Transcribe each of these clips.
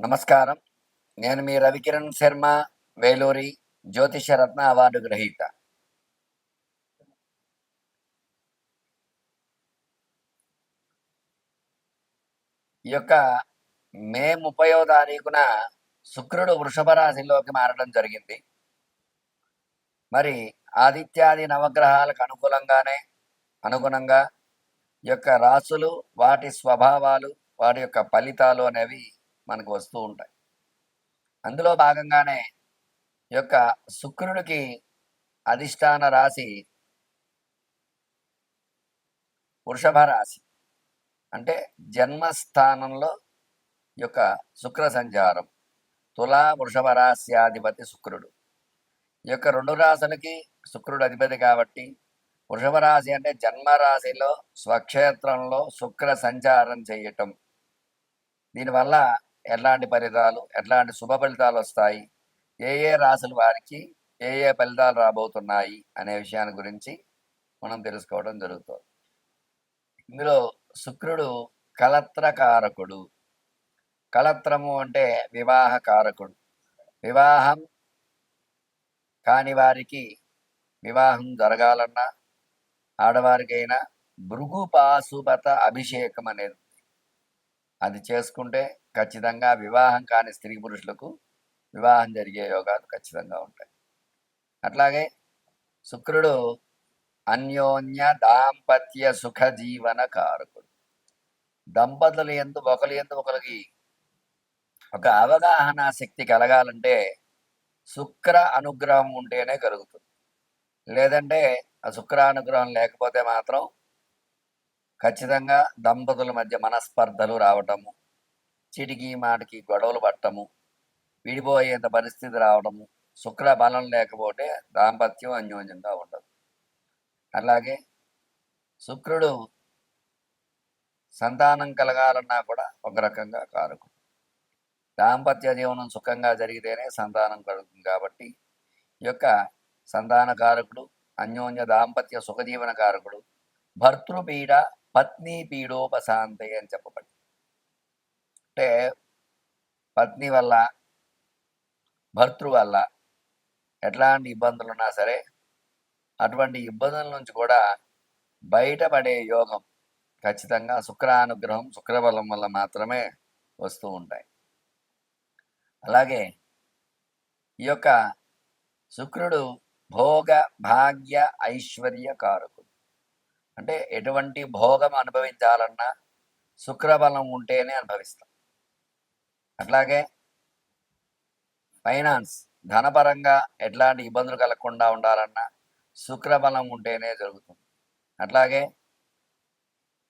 నమస్కారం. నేను మీ రవికిరణ్ శర్మ, వేలూరి జ్యోతిష రత్న అవార్డు గ్రహీత. ఈ యొక్క మే 30వ తారీఖున శుక్రుడు వృషభ రాశిలోకి మారడం జరిగింది. మరి ఆదిత్యాది నవగ్రహాలకు అనుగుణంగా ఈ యొక్క రాసులు, వాటి స్వభావాలు, వాటి యొక్క ఫలితాలు అనేవి మనకు వస్తూ ఉంటాయి. అందులో భాగంగానే ఈ యొక్క శుక్రుడికి అధిష్టాన రాశి వృషభ రాశి. అంటే జన్మస్థానంలో ఈ యొక్క శుక్ర సంచారం. తులా వృషభ రాశ్యాధిపతి శుక్రుడు. ఈ యొక్క రెండు రాశులకి శుక్రుడు అధిపతి కాబట్టి వృషభ రాశి అంటే జన్మరాశిలో స్వక్షేత్రంలో శుక్ర సంచారం చేయటం. దీనివల్ల ఎట్లాంటి శుభ ఫలితాలు వస్తాయి, ఏ ఏ రాశుల వారికి ఏ ఏ ఫలితాలు రాబోతున్నాయి అనే విషయాన్ని గురించి మనం తెలుసుకోవడం జరుగుతుంది. ఇందులో శుక్రుడు కలత్రకారకుడు. కలత్రము అంటే వివాహకారకుడు. వివాహం కాని వారికి వివాహం జరగాలన్నా, ఆడవారికైనా భృగు పాశుపత అభిషేకం అనేది అది చేసుకుంటే ఖచ్చితంగా వివాహం కాని స్త్రీ పురుషులకు వివాహం జరిగే యోగాలు ఖచ్చితంగా ఉంటాయి. అట్లాగే శుక్రుడు అన్యోన్య దాంపత్య సుఖ జీవన కారకుడు. దంపతులు ఒకరికి ఒక అవగాహన శక్తి కలగాలంటే శుక్ర అనుగ్రహం ఉంటేనే కలుగుతుంది. లేదంటే ఆ శుక్ర అనుగ్రహం లేకపోతే మాత్రం ఖచ్చితంగా దంపతుల మధ్య మనస్పర్ధలు రావటము, చిటికి మాటికి గొడవలు పట్టము, విడిపోయేంత పరిస్థితి రావడము, శుక్ర బలం లేకపోతే దాంపత్యం అన్యోన్యంగా ఉండదు. అలాగే శుక్రుడు సంతానం కలగాలన్నా కూడా ఒక రకంగా కారకుడు. దాంపత్య జీవనం సుఖంగా జరిగితేనే సంతానం కలుగుతుంది. కాబట్టి ఈ యొక్క సంతాన కారకుడు, అన్యోన్య దాంపత్య సుఖజీవన కారకుడు, భర్తృపీడ పత్ని పీడోపశాంతి అని చెప్పబడి. అంటే పత్ని వల్ల, భర్తృ వల్ల ఎట్లాంటి ఇబ్బందులు ఉన్నా సరే అటువంటి ఇబ్బందుల నుంచి కూడా బయటపడే యోగం ఖచ్చితంగా శుక్రానుగ్రహం, శుక్రబలం వల్ల మాత్రమే వస్తూ ఉంటాయి. అలాగే ఈ యొక్క శుక్రుడు భోగ భాగ్య ఐశ్వర్య కారకుడు. అంటే ఎటువంటి భోగం అనుభవించాలన్నా శుక్రబలం ఉంటేనే అనుభవిస్తాం. అట్లాగే ఫైనాన్స్, ధనపరంగా ఎట్లాంటి ఇబ్బందులు కలగకుండా ఉండాలన్నా శుక్రబలం ఉంటేనే జరుగుతుంది. అట్లాగే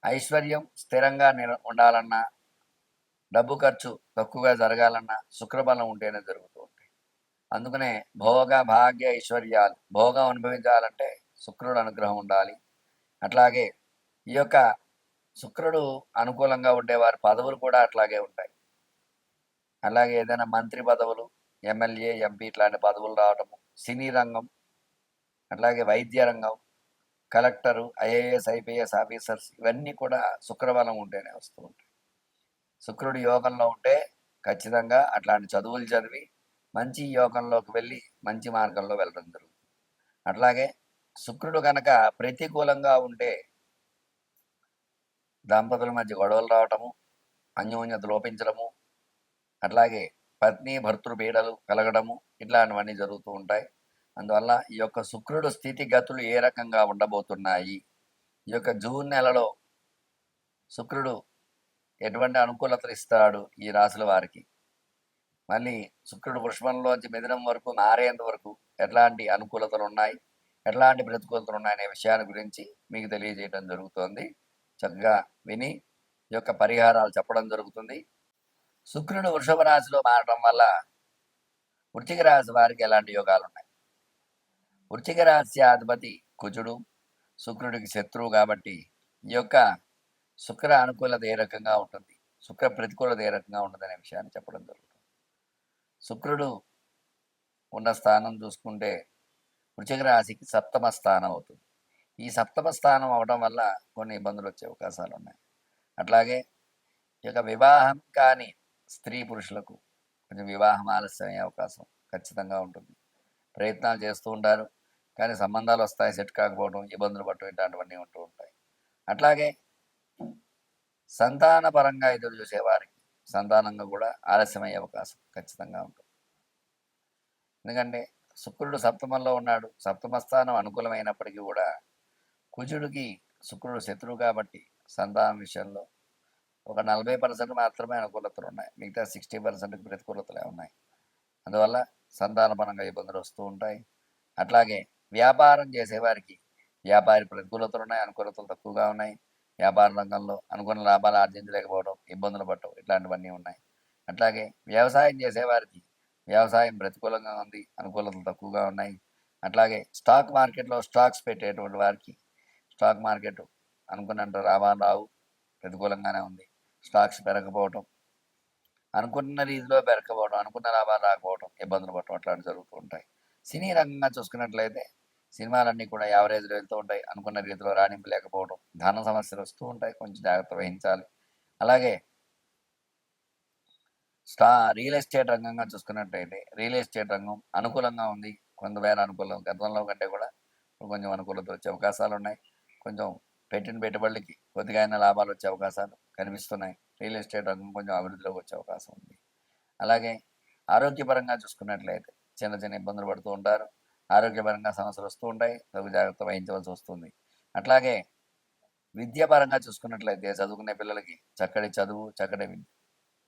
ఐశ్వర్యం స్థిరంగా ఉండాలన్నా, డబ్బు ఖర్చు తక్కువగా జరగాలన్నా శుక్రబలం ఉంటేనే జరుగుతూ ఉంటాయి. అందుకనే భోగ భాగ్య ఐశ్వర్యాలు, భోగం అనుభవించాలంటే శుక్రుడు అనుగ్రహం ఉండాలి. అట్లాగే ఈ యొక్క శుక్రుడు అనుకూలంగా ఉండేవారి పదవులు కూడా అట్లాగే ఉంటాయి. అలాగే ఏదైనా మంత్రి పదవులు, ఎమ్మెల్యే, ఎంపీ ఇట్లాంటి పదవులు రావటము, సినీ రంగం, అట్లాగే వైద్య రంగం, కలెక్టరు, ఐఏఎస్, ఐపీఎస్ ఆఫీసర్స్ ఇవన్నీ కూడా శుక్రబలం ఉంటేనే వస్తూ ఉంటాయి. శుక్రుడు యోగంలో ఉంటే ఖచ్చితంగా అట్లాంటి చదువులు చదివి మంచి యోగంలోకి వెళ్ళి మంచి మార్గంలో వెళ్ళడం జరుగుతుంది. అట్లాగే శుక్రుడు కనుక ప్రతికూలంగా ఉంటే దంపతుల మధ్య గొడవలు రావటము, అన్యోన్యత లోపించడము, అట్లాగే పత్ని భర్తృ పీడలు కలగడము ఇట్లాంటివన్నీ జరుగుతూ ఉంటాయి. అందువల్ల ఈ యొక్క శుక్రుడు స్థితిగతులు ఏ రకంగా ఉండబోతున్నాయి, ఈ యొక్క జూన్ నెలలో శుక్రుడు ఎటువంటి అనుకూలతలు ఇస్తాడు ఈ రాశుల వారికి, మళ్ళీ శుక్రుడు వృషభంలోంచి మిథునం వరకు మారేంత వరకు ఎట్లాంటి అనుకూలతలు ఉన్నాయి, ఎట్లాంటి ప్రతికూలతలు ఉన్నాయనే విషయాన్ని గురించి మీకు తెలియజేయడం జరుగుతుంది. చక్కగా విని ఈ యొక్క పరిహారాలు చెప్పడం జరుగుతుంది. శుక్రుడు వృషభ రాశిలో మారడం వల్ల వృశ్చిక రాశి వారికి ఎలాంటి యోగాలు ఉన్నాయి? వృశ్చిక రాశి అధిపతి కుజుడు, శుక్రుడికి శత్రువు కాబట్టి ఈ యొక్క శుక్ర అనుకూలత ఏ రకంగా ఉంటుంది, శుక్ర ప్రతికూలత ఏ రకంగా ఉంటుంది అనే విషయాన్ని చెప్పడం జరుగుతుంది. శుక్రుడు ఉన్న స్థానం చూసుకుంటే వృశ్చిక రాశికి సప్తమ స్థానం అవుతుంది. ఈ సప్తమ స్థానం అవడం వల్ల కొన్ని ఇబ్బందులు వచ్చే అవకాశాలు ఉన్నాయి. అట్లాగే ఇక వివాహం కాని స్త్రీ పురుషులకు కొంచెం వివాహం ఆలస్యం అయ్యే అవకాశం ఖచ్చితంగా ఉంటుంది. ప్రయత్నాలు చేస్తూ ఉంటారు, కానీ సంబంధాలు వస్తాయి, సెట్ కాకపోవడం, ఇబ్బందులు పడటం ఇట్లాంటివన్నీ ఉంటూ ఉంటాయి. అట్లాగే సంతాన పరంగా ఎదురు చూసేవారికి సంతానంగా కూడా ఆలస్యమయ్యే అవకాశం ఖచ్చితంగా ఉంటుంది. ఎందుకంటే శుక్రుడు సప్తమంలో ఉన్నాడు. సప్తమ స్థానం అనుకూలమైనప్పటికీ కూడా కుజుడికి శుక్రుడు శత్రువు కాబట్టి సంతానం విషయంలో ఒక 40% మాత్రమే అనుకూలతలు ఉన్నాయి. మిగతా 60% ప్రతికూలతలే ఉన్నాయి. అందువల్ల సంతానపరంగా ఇబ్బందులు వస్తూ ఉంటాయి. అట్లాగే వ్యాపారం చేసేవారికి వ్యాపారి ప్రతికూలతలు ఉన్నాయి, అనుకూలతలు తక్కువగా ఉన్నాయి. వ్యాపార రంగంలో అనుకున్న లాభాలు ఆర్జించలేకపోవడం, ఇబ్బందులు పడటం ఇట్లాంటివన్నీ ఉన్నాయి. అట్లాగే వ్యవసాయం చేసేవారికి వ్యవసాయం ప్రతికూలంగా ఉంది, అనుకూలతలు తక్కువగా ఉన్నాయి. అట్లాగే స్టాక్ మార్కెట్లో స్టాక్స్ పెట్టేటువంటి వారికి స్టాక్ మార్కెట్ అనుకున్నంత లాభాలు రావు, ప్రతికూలంగానే ఉంది. స్టాక్స్ పెరగకపోవటం, అనుకున్న రీతిలో పెరగకపోవడం, అనుకున్న లాభాలు రాకపోవడం, ఇబ్బందులు పడటం అట్లాంటివి జరుగుతూ ఉంటాయి. సినీ రంగంగా చూసుకున్నట్లయితే సినిమాలన్నీ కూడా యావరేజ్లో వెళ్తూ ఉంటాయి. అనుకున్న రీతిలో రాణింపు లేకపోవడం, ధన సమస్యలు వస్తూ ఉంటాయి, కొంచెం జాగ్రత్త వహించాలి. అలాగే రియల్ ఎస్టేట్ రంగంగా చూసుకున్నట్లయితే రియల్ ఎస్టేట్ రంగం అనుకూలంగా ఉంది, కొంతమేర అనుకూలం, గతంలో కంటే కూడా కొంచెం అనుకూలత వచ్చే అవకాశాలు ఉన్నాయి. కొంచెం పెట్టిన పెట్టుబడులకి కొద్దిగా అయినా లాభాలు వచ్చే అవకాశాలు కనిపిస్తున్నాయి. రియల్ ఎస్టేట్ రంగం కొంచెం అభివృద్ధిలోకి వచ్చే అవకాశం ఉంది. అలాగే ఆరోగ్యపరంగా చూసుకున్నట్లయితే చిన్న చిన్న ఇబ్బందులు పడుతూ ఉంటారు. ఆరోగ్యపరంగా సమస్యలు వస్తూ ఉంటాయి, తగు జాగ్రత్త వహించవలసి వస్తుంది. అట్లాగే విద్యాపరంగా చూసుకున్నట్లయితే చదువుకునే పిల్లలకి చక్కటి చదువు, చక్కటి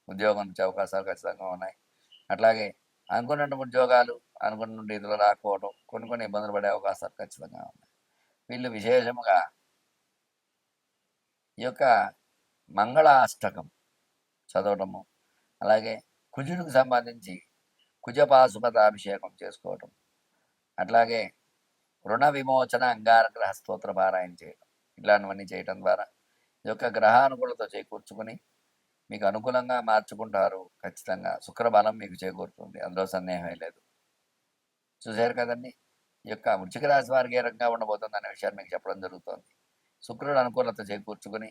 ఉద్యోగం వచ్చే అవకాశాలు ఖచ్చితంగా ఉన్నాయి. అట్లాగే అనుకున్నటువంటి ఉద్యోగాలు అనుకున్న రీతిలో రాకపోవడం, కొన్ని ఇబ్బందులు పడే అవకాశాలు ఖచ్చితంగా ఉన్నాయి. వీళ్ళు విశేషముగా ఈ యొక్క మంగళాష్టకం చదవటము, అలాగే కుజుడికి సంబంధించి కుజపాశుపతాభిషేకం చేసుకోవటం, అట్లాగే రుణ విమోచన అంగారగ్రహ స్తోత్ర పారాయణ చేయడం, ఇట్లాంటివన్నీ చేయటం ద్వారా ఈ యొక్క గ్రహానుకూలత చేకూర్చుకొని మీకు అనుకూలంగా మార్చుకుంటారు. ఖచ్చితంగా శుక్రబలం మీకు చేకూరుతుంది, అందులో సందేహమే లేదు. చూశారు కదండి, ఈ యొక్క వృశ్చిక రాశి వారికి ఏ రకంగా ఉండబోతుంది అనే విషయాన్ని మీకు చెప్పడం జరుగుతుంది. శుక్రుడు అనుకూలత చేకూర్చుకుని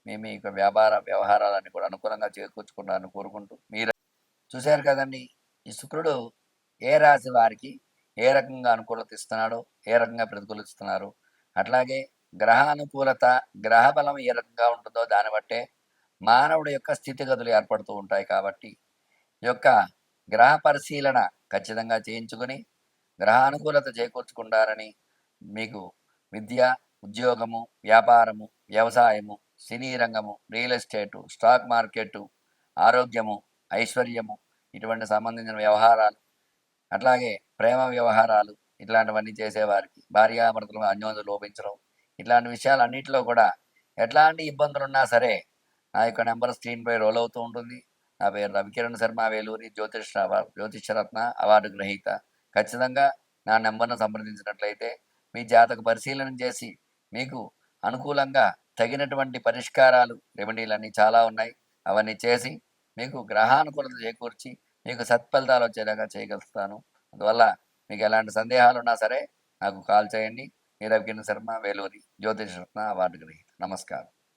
మీ యొక్క వ్యాపార వ్యవహారాలన్నీ కూడా అనుకూలంగా చేకూర్చుకుంటారని కోరుకుంటూ మీరు చూశారు కదండి, ఈ శుక్రుడు ఏ రాశి వారికి ఏ రకంగా అనుకూలత ఇస్తున్నాడో, ఏ రకంగా ప్రతికూలిస్తున్నారు. అట్లాగే గ్రహ అనుకూలత, గ్రహ బలం ఏ రకంగా ఉంటుందో దాన్ని బట్టే మానవుడి యొక్క స్థితిగతులు ఏర్పడుతూ ఉంటాయి. కాబట్టి ఈ యొక్క గ్రహ పరిశీలన ఖచ్చితంగా చేయించుకొని గ్రహానుకూలత చేకూర్చుకుంటారని మీకు విద్య, ఉద్యోగము, వ్యాపారము, వ్యవసాయము, సినీ రంగము, రియల్ ఎస్టేటు, స్టాక్ మార్కెట్, ఆరోగ్యము, ఐశ్వర్యము, ఇటువంటి సంబంధించిన వ్యవహారాలు, అట్లాగే ప్రేమ వ్యవహారాలు ఇట్లాంటివన్నీ చేసేవారికి భార్యాభర్తలు అన్యోన్యత లోపించడం, ఇట్లాంటి విషయాలన్నింటిలో కూడా ఎట్లాంటి ఇబ్బందులున్నా సరే నా యొక్క నెంబర్ స్క్రీన్పై రోల్ అవుతూ ఉంటుంది. నా పేరు రవికిరణ్ శర్మ, వేలూరి జ్యోతిష్యరత్న అవార్డు గ్రహీత. ఖచ్చితంగా నా నెంబర్ను సంప్రదించినట్లయితే మీ జాతక పరిశీలన చేసి మీకు అనుకూలంగా తగినటువంటి పరిష్కారాలు, రెమెడీలన్నీ చాలా ఉన్నాయి, అవన్నీ చేసి మీకు గ్రహానుకూలత చేకూర్చి మీకు సత్ఫలితాలు వచ్చేలాగా చేయగలుగుతాను. అందువల్ల మీకు ఎలాంటి సందేహాలు ఉన్నా సరే నాకు కాల్ చేయండి. మీ రవికిరణ్ శర్మ, వేలూరి జ్యోతిష్యరత్న అవార్డు గ్రహీత. నమస్కారం.